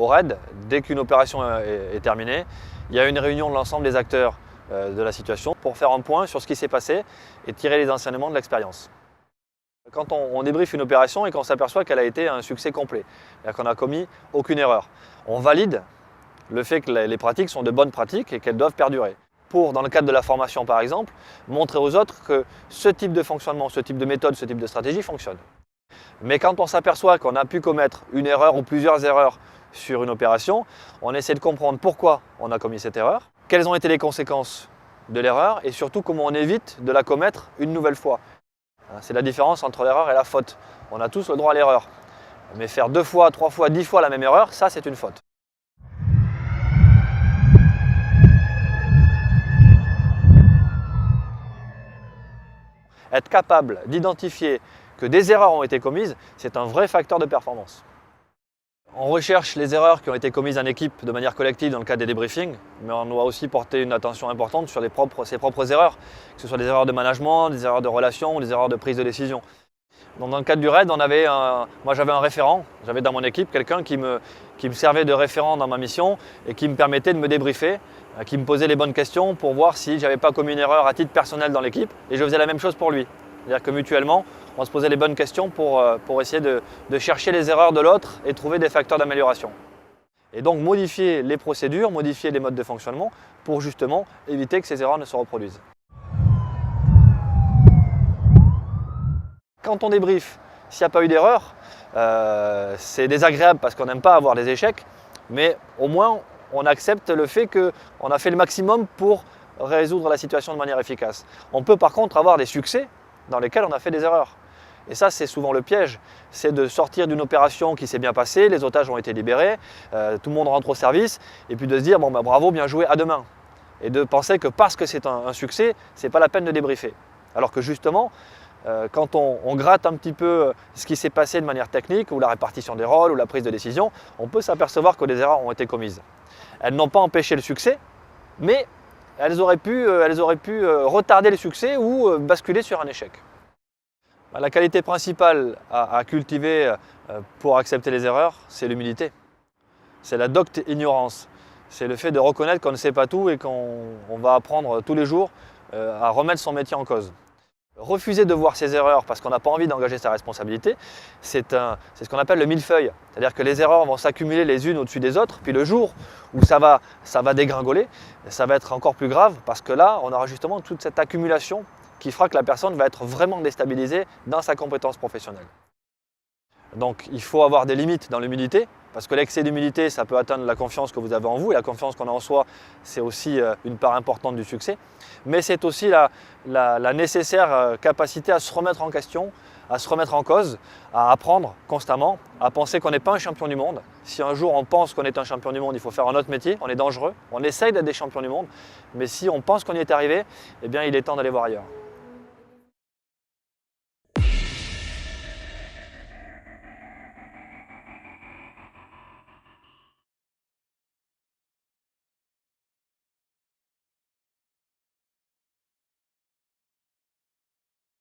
au RAID, dès qu'une opération est terminée, il y a une réunion de l'ensemble des acteurs de la situation pour faire un point sur ce qui s'est passé et tirer les enseignements de l'expérience. Quand on débriefe une opération et qu'on s'aperçoit qu'elle a été un succès complet, c'est-à-dire qu'on n'a commis aucune erreur, on valide le fait que les pratiques sont de bonnes pratiques et qu'elles doivent perdurer. Pour, dans le cadre de la formation par exemple, montrer aux autres que ce type de fonctionnement, ce type de méthode, ce type de stratégie fonctionne. Mais quand on s'aperçoit qu'on a pu commettre une erreur ou plusieurs erreurs sur une opération, on essaie de comprendre pourquoi on a commis cette erreur, quelles ont été les conséquences de l'erreur et surtout comment on évite de la commettre une nouvelle fois. C'est la différence entre l'erreur et la faute. On a tous le droit à l'erreur. Mais faire 2 fois, 3 fois, 10 fois la même erreur, ça c'est une faute. Être capable d'identifier que des erreurs ont été commises, c'est un vrai facteur de performance. On recherche les erreurs qui ont été commises en équipe de manière collective dans le cadre des débriefings, mais on doit aussi porter une attention importante sur ses propres erreurs, que ce soit des erreurs de management, des erreurs de relations ou des erreurs de prise de décision. Donc dans le cadre du RAID, moi j'avais un référent, j'avais dans mon équipe quelqu'un qui me servait de référent dans ma mission et qui me permettait de me débriefer, qui me posait les bonnes questions pour voir si je n'avais pas commis une erreur à titre personnel dans l'équipe et je faisais la même chose pour lui. C'est-à-dire que mutuellement, on se posait les bonnes questions pour essayer de chercher les erreurs de l'autre et trouver des facteurs d'amélioration. Et donc modifier les procédures, modifier les modes de fonctionnement pour justement éviter que ces erreurs ne se reproduisent. Quand on débriefe, s'il n'y a pas eu d'erreur, c'est désagréable parce qu'on n'aime pas avoir des échecs, mais au moins on accepte le fait qu'on a fait le maximum pour résoudre la situation de manière efficace. On peut par contre avoir des succès dans lesquels on a fait des erreurs. Et ça, c'est souvent le piège, c'est de sortir d'une opération qui s'est bien passée, les otages ont été libérés, tout le monde rentre au service, et puis de se dire bon, bravo, bien joué, à demain. Et de penser que parce que c'est un succès, ce n'est pas la peine de débriefer. Alors que justement, quand on gratte un petit peu ce qui s'est passé de manière technique, ou la répartition des rôles, ou la prise de décision, on peut s'apercevoir que des erreurs ont été commises. Elles n'ont pas empêché le succès, mais elles auraient pu retarder le succès ou basculer sur un échec. La qualité principale à cultiver pour accepter les erreurs, c'est l'humilité. C'est la docte ignorance. C'est le fait de reconnaître qu'on ne sait pas tout et qu'on va apprendre tous les jours à remettre son métier en cause. Refuser de voir ses erreurs parce qu'on n'a pas envie d'engager sa responsabilité, c'est ce qu'on appelle le millefeuille. C'est-à-dire que les erreurs vont s'accumuler les unes au-dessus des autres, puis le jour où ça va dégringoler, ça va être encore plus grave parce que là, on aura justement toute cette accumulation qui fera que la personne va être vraiment déstabilisée dans sa compétence professionnelle. Donc il faut avoir des limites dans l'humilité, parce que l'excès d'humilité, ça peut atteindre la confiance que vous avez en vous, et la confiance qu'on a en soi, c'est aussi une part importante du succès. Mais c'est aussi la nécessaire capacité à se remettre en question, à se remettre en cause, à apprendre constamment, à penser qu'on n'est pas un champion du monde. Si un jour on pense qu'on est un champion du monde, il faut faire un autre métier, on est dangereux, on essaye d'être des champions du monde, mais si on pense qu'on y est arrivé, eh bien il est temps d'aller voir ailleurs.